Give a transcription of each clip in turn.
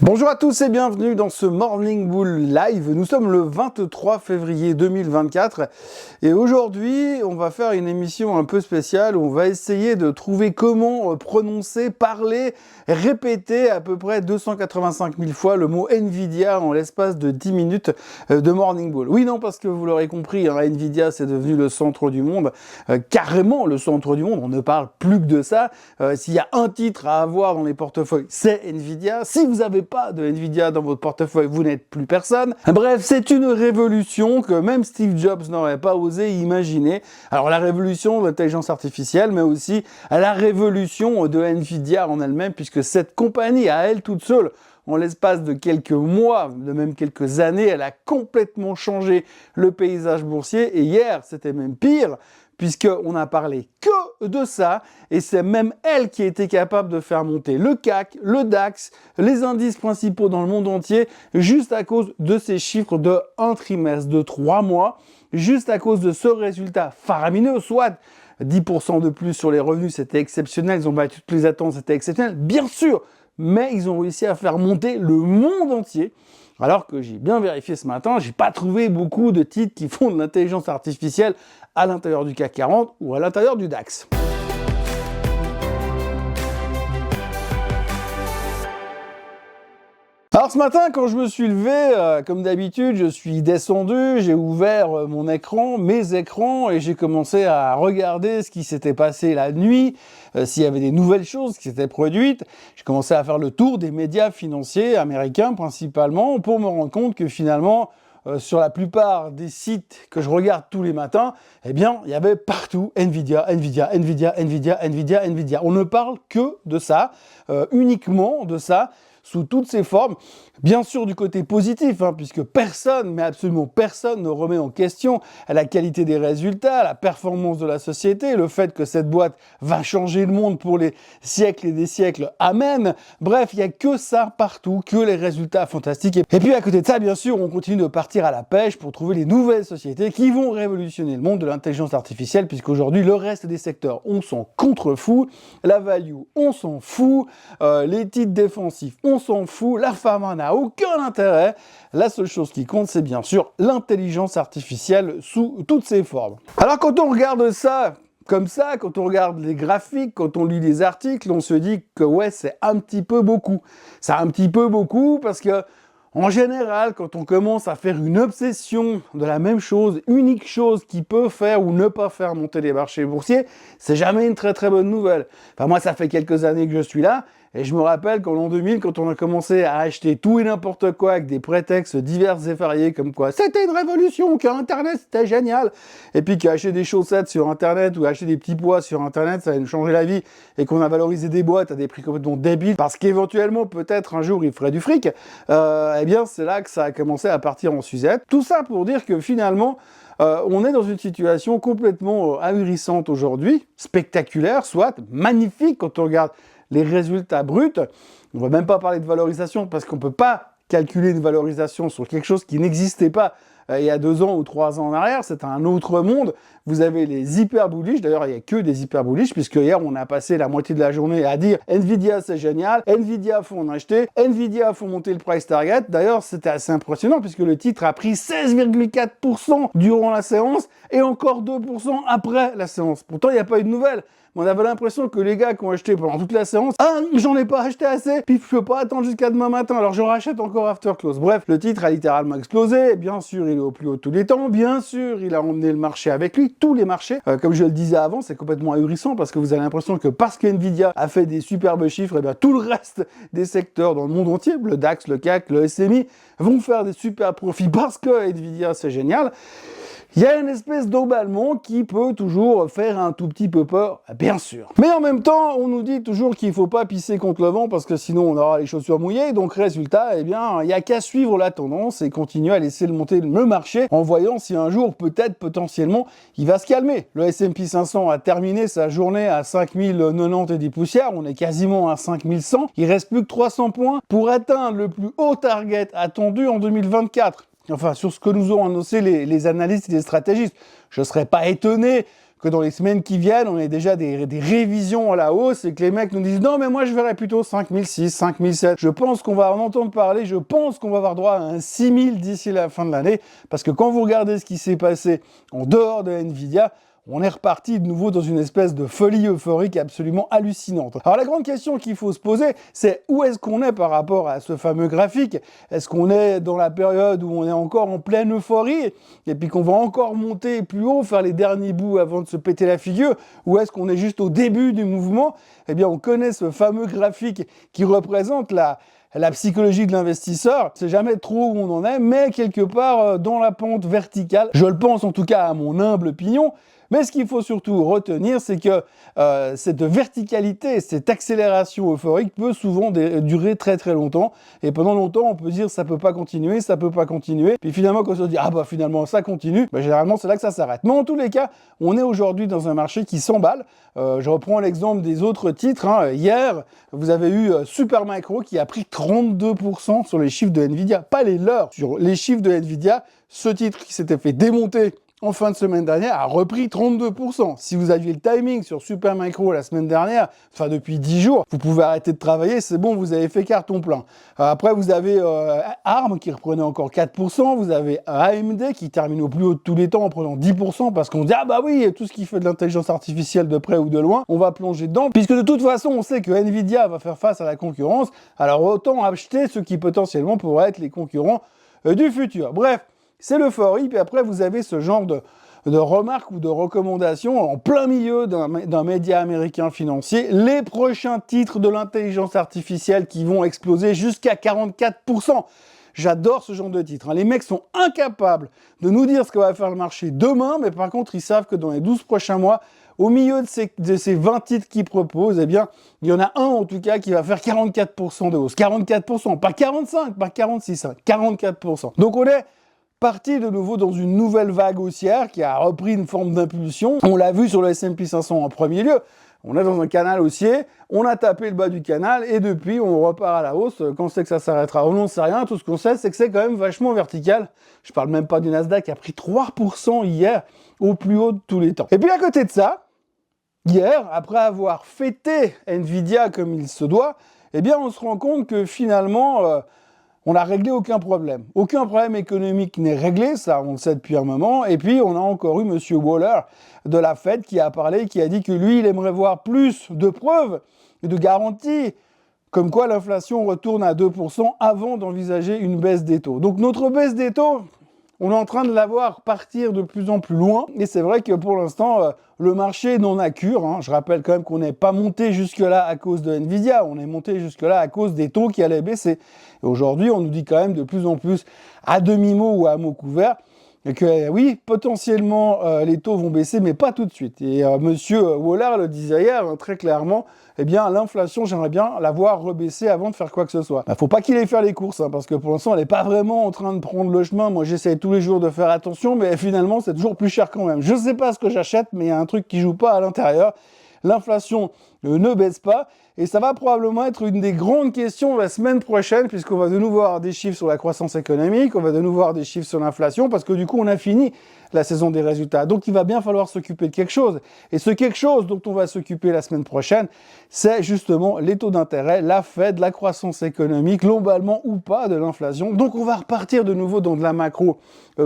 Bonjour à tous et bienvenue dans ce Morning Bull Live. Nous sommes le 23 février 2024 et aujourd'hui on va faire une émission un peu spéciale où on va essayer de trouver comment prononcer, parler, répéter à peu près 285 000 fois le mot Nvidia en l'espace de 10 minutes de Morning Bull. Oui, non, parce que vous l'aurez compris, hein, Nvidia c'est devenu le centre du monde, carrément le centre du monde, on ne parle plus que de ça. S'il y a un titre à avoir dans les portefeuilles, c'est Nvidia. Si vous n'avez pas de Nvidia dans votre portefeuille, vous n'êtes plus personne. Bref, c'est une révolution que même Steve Jobs n'aurait pas osé imaginer. Alors la révolution de l'intelligence artificielle, mais aussi la révolution de Nvidia en elle-même, puisque cette compagnie, à elle toute seule, en l'espace de quelques mois, de même quelques années, elle a complètement changé le paysage boursier. Et hier, c'était même pire, puisqu'on a parlé que de ça, et c'est même elle qui a été capable de faire monter le CAC, le DAX, les indices principaux dans le monde entier, juste à cause de ces chiffres de un trimestre, de 3 mois, juste à cause de ce résultat faramineux, soit 10% de plus sur les revenus, c'était exceptionnel, ils ont battu toutes les attentes, c'était exceptionnel, bien sûr, mais ils ont réussi à faire monter le monde entier. Alors que j'ai bien vérifié ce matin, j'ai pas trouvé beaucoup de titres qui font de l'intelligence artificielle à l'intérieur du CAC 40 ou à l'intérieur du DAX. Alors ce matin, quand je me suis levé, comme d'habitude, je suis descendu, j'ai ouvert mon écran, mes écrans, et j'ai commencé à regarder ce qui s'était passé la nuit, s'il y avait des nouvelles choses qui s'étaient produites. J'ai commencé à faire le tour des médias financiers américains principalement, pour me rendre compte que finalement, sur la plupart des sites que je regarde tous les matins, eh bien, il y avait partout Nvidia, Nvidia, Nvidia, Nvidia, Nvidia, Nvidia. On ne parle que de ça, uniquement de ça, sous toutes ses formes, bien sûr du côté positif, hein, puisque personne, mais absolument personne ne remet en question la qualité des résultats, la performance de la société, le fait que cette boîte va changer le monde pour les siècles et des siècles, amen. Bref, il n'y a que ça partout, que les résultats fantastiques. Et puis à côté de ça, bien sûr, on continue de partir à la pêche pour trouver les nouvelles sociétés qui vont révolutionner le monde de l'intelligence artificielle, puisqu'aujourd'hui, le reste des secteurs, on s'en contrefout, la value, on s'en fout, les titres défensifs, on s'en fout, la pharma n'a aucun intérêt. La seule chose qui compte, c'est bien sûr l'intelligence artificielle sous toutes ses formes. Alors quand on regarde ça, comme ça, quand on regarde les graphiques, quand on lit les articles, on se dit que ouais, c'est un petit peu beaucoup. C'est un petit peu beaucoup parce que en général, quand on commence à faire une obsession de la même chose, unique chose qui peut faire ou ne pas faire monter les marchés boursiers, c'est jamais une très très bonne nouvelle. Enfin moi, ça fait quelques années que je suis là, et je me rappelle qu'en l'an 2000, quand on a commencé à acheter tout et n'importe quoi avec des prétextes divers et variés comme quoi c'était une révolution, qu'Internet c'était génial, et puis qu'acheter des chaussettes sur Internet ou acheter des petits pois sur Internet, ça allait nous changer la vie, et qu'on a valorisé des boîtes à des prix complètement débiles, parce qu'éventuellement, peut-être un jour, ils feraient du fric, eh bien c'est là que ça a commencé à partir en suzette. Tout ça pour dire que finalement, on est dans une situation complètement ahurissante aujourd'hui, spectaculaire, soit magnifique quand on regarde les résultats bruts. On ne va même pas parler de valorisation parce qu'on ne peut pas calculer une valorisation sur quelque chose qui n'existait pas il y a 2 ans ou 3 ans en arrière. C'est un autre monde. Vous avez les hyper bullish. D'ailleurs, il n'y a que des hyper bullish puisque hier, on a passé la moitié de la journée à dire Nvidia, c'est génial. Nvidia, faut en acheter. Nvidia, faut monter le price target. D'ailleurs, c'était assez impressionnant puisque le titre a pris 16,4% durant la séance et encore 2% après la séance. Pourtant, il n'y a pas eu de nouvelles. On avait l'impression que les gars qui ont acheté pendant toute la séance, ah, j'en ai pas acheté assez, puis je peux pas attendre jusqu'à demain matin, alors je rachète encore after close. Bref, le titre a littéralement explosé, bien sûr, il est au plus haut de tous les temps, bien sûr, il a emmené le marché avec lui, tous les marchés. Comme je le disais avant, c'est complètement ahurissant parce que vous avez l'impression que parce que Nvidia a fait des superbes chiffres, et bien tout le reste des secteurs dans le monde entier, le DAX, le CAC, le SMI, vont faire des super profits parce que Nvidia c'est génial. Il y a une espèce d'emballement qui peut toujours faire un tout petit peu peur, bien sûr. Mais en même temps, on nous dit toujours qu'il ne faut pas pisser contre le vent parce que sinon on aura les chaussures mouillées. Donc résultat, eh bien, il n'y a qu'à suivre la tendance et continuer à laisser monter le marché en voyant si un jour, peut-être, potentiellement, il va se calmer. Le S&P 500 a terminé sa journée à 5090 et des poussières. On est quasiment à 5100. Il reste plus que 300 points pour atteindre le plus haut target attendu en 2024. Enfin, sur ce que nous ont annoncé les analystes et les stratégistes. Je ne serais pas étonné que dans les semaines qui viennent, on ait déjà des révisions à la hausse et que les mecs nous disent non mais moi je verrais plutôt 5006, 5007. Je pense qu'on va en entendre parler, je pense qu'on va avoir droit à un 6000 d'ici la fin de l'année, parce que quand vous regardez ce qui s'est passé en dehors de Nvidia, on est reparti de nouveau dans une espèce de folie euphorique absolument hallucinante. Alors la grande question qu'il faut se poser, c'est où est-ce qu'on est par rapport à ce fameux graphique? Est-ce qu'on est dans la période où on est encore en pleine euphorie et puis qu'on va encore monter plus haut, faire les derniers bouts avant de se péter la figure? Ou est-ce qu'on est juste au début du mouvement? Eh bien on connaît ce fameux graphique qui représente la psychologie de l'investisseur. C'est jamais trop où on en est, mais quelque part dans la pente verticale. Je le pense en tout cas à mon humble opinion. Mais ce qu'il faut surtout retenir, c'est que cette verticalité, cette accélération euphorique peut souvent durer très très longtemps. Et pendant longtemps, on peut dire ça peut pas continuer, ça peut pas continuer. Puis finalement, quand on se dit ah bah finalement ça continue, bah, généralement c'est là que ça s'arrête. Mais en tous les cas, on est aujourd'hui dans un marché qui s'emballe. Je reprends l'exemple des autres titres. Hier, vous avez eu Supermicro qui a pris 32% sur les chiffres de Nvidia, pas les leurs, sur les chiffres de Nvidia. Ce titre qui s'était fait démonter en fin de semaine dernière, a repris 32%. Si vous aviez le timing sur Supermicro la semaine dernière, enfin depuis 10 jours, vous pouvez arrêter de travailler, c'est bon, vous avez fait carton plein. Après, vous avez ARM qui reprenait encore 4%, vous avez AMD qui termine au plus haut de tous les temps en prenant 10%, parce qu'on dit, ah bah oui, tout ce qui fait de l'intelligence artificielle de près ou de loin, on va plonger dedans, puisque de toute façon, on sait que Nvidia va faire face à la concurrence, alors autant acheter ceux qui potentiellement pourraient être les concurrents du futur. Bref, c'est l'euphorie, puis après vous avez ce genre de remarques ou de recommandations en plein milieu d'un média américain financier, les prochains titres de l'intelligence artificielle qui vont exploser jusqu'à 44%. J'adore ce genre de titres. Les mecs sont incapables de nous dire ce que va faire le marché demain, mais par contre ils savent que dans les 12 prochains mois, au milieu de ces 20 titres qu'ils proposent, eh bien, il y en a un en tout cas qui va faire 44% de hausse. 44%, pas 45, pas 46, 44%. Donc on est parti de nouveau dans une nouvelle vague haussière qui a repris une forme d'impulsion. On l'a vu sur le S&P 500 en premier lieu. On est dans un canal haussier, on a tapé le bas du canal et depuis on repart à la hausse. Quand c'est que ça s'arrêtera? On n'en sait rien. Tout ce qu'on sait, c'est que c'est quand même vachement vertical. Je parle même pas du Nasdaq qui a pris 3% hier au plus haut de tous les temps. Et puis à côté de ça, hier, après avoir fêté Nvidia comme il se doit, eh bien on se rend compte que finalement on n'a réglé aucun problème. Aucun problème économique n'est réglé, ça on le sait depuis un moment. Et puis on a encore eu Monsieur Waller de la Fed qui a parlé, qui a dit que lui il aimerait voir plus de preuves et de garanties comme quoi l'inflation retourne à 2% avant d'envisager une baisse des taux. Donc notre baisse des taux, on est en train de la voir partir de plus en plus loin. Et c'est vrai que pour l'instant, le marché n'en a cure. Je rappelle quand même qu'on n'est pas monté jusque-là à cause de Nvidia. On est monté jusque-là à cause des taux qui allaient baisser. Et aujourd'hui, on nous dit quand même de plus en plus, à demi-mot ou à mot couvert, que oui, potentiellement, les taux vont baisser, mais pas tout de suite. Et Monsieur Waller le disait hier, très clairement, eh bien, l'inflation, j'aimerais bien la voir rebaisser avant de faire quoi que ce soit. Faut pas qu'il aille faire les courses, parce que pour l'instant, elle n'est pas vraiment en train de prendre le chemin. Moi, j'essaie tous les jours de faire attention, mais finalement, c'est toujours plus cher quand même. Je sais pas ce que j'achète, mais il y a un truc qui joue pas à l'intérieur. L'inflation ne baisse pas, et ça va probablement être une des grandes questions la semaine prochaine, puisqu'on va de nouveau avoir des chiffres sur la croissance économique, on va de nouveau avoir des chiffres sur l'inflation, parce que du coup, on a fini la saison des résultats. Donc, il va bien falloir s'occuper de quelque chose. Et ce quelque chose dont on va s'occuper la semaine prochaine, c'est justement les taux d'intérêt, la Fed, la croissance économique, globalement ou pas de l'inflation. Donc, on va repartir de nouveau dans de la macro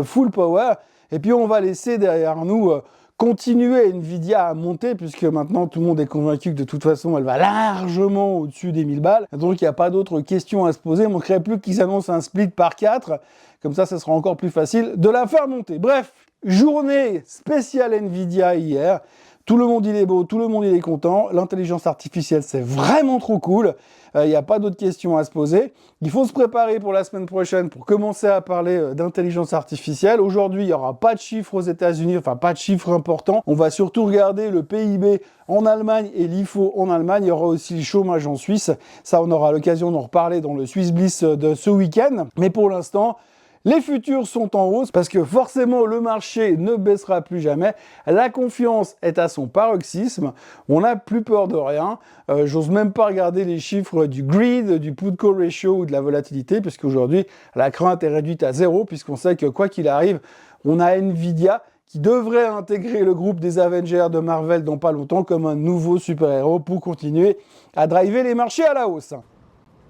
full power, et puis on va laisser derrière nous continuer Nvidia à monter, puisque maintenant tout le monde est convaincu que de toute façon elle va largement au-dessus des 1000 balles. Donc il n'y a pas d'autres questions à se poser. Il ne manquerait plus qu'ils annoncent un split par 4. Comme ça sera encore plus facile de la faire monter. Bref, journée spéciale Nvidia hier. Tout le monde il est beau, tout le monde il est content. L'intelligence artificielle c'est vraiment trop cool. Il n'y a pas d'autres questions à se poser. Il faut se préparer pour la semaine prochaine pour commencer à parler d'intelligence artificielle. Aujourd'hui, il n'y aura pas de chiffres aux États-Unis, enfin pas de chiffres importants. On va surtout regarder le PIB en Allemagne et l'IFO en Allemagne. Il y aura aussi le chômage en Suisse. Ça, on aura l'occasion d'en reparler dans le Swiss Bliss de ce week-end. Mais pour l'instant, les futurs sont en hausse parce que forcément le marché ne baissera plus jamais. La confiance est à son paroxysme. On n'a plus peur de rien. J'ose même pas regarder les chiffres du greed, du put-call ratio ou de la volatilité, puisqu'aujourd'hui la crainte est réduite à 0, puisqu'on sait que quoi qu'il arrive, on a Nvidia qui devrait intégrer le groupe des Avengers de Marvel dans pas longtemps comme un nouveau super-héros pour continuer à driver les marchés à la hausse.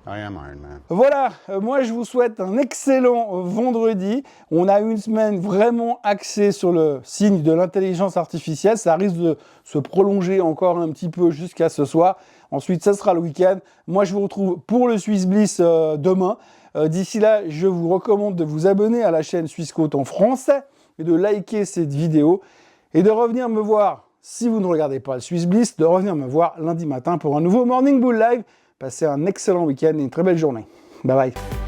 I am Iron Man. Voilà, moi je vous souhaite un excellent vendredi. On a une semaine vraiment axée sur le signe de l'intelligence artificielle. Ça risque de se prolonger encore un petit peu jusqu'à ce soir. Ensuite, ça sera le week-end. Moi, je vous retrouve pour le Swiss Bliss demain. D'ici là, je vous recommande de vous abonner à la chaîne Suisse Côte en français et de liker cette vidéo et de revenir me voir, si vous ne regardez pas le Swiss Bliss, de revenir me voir lundi matin pour un nouveau Morning Bull Live. Passez un excellent week-end et une très belle journée. Bye bye.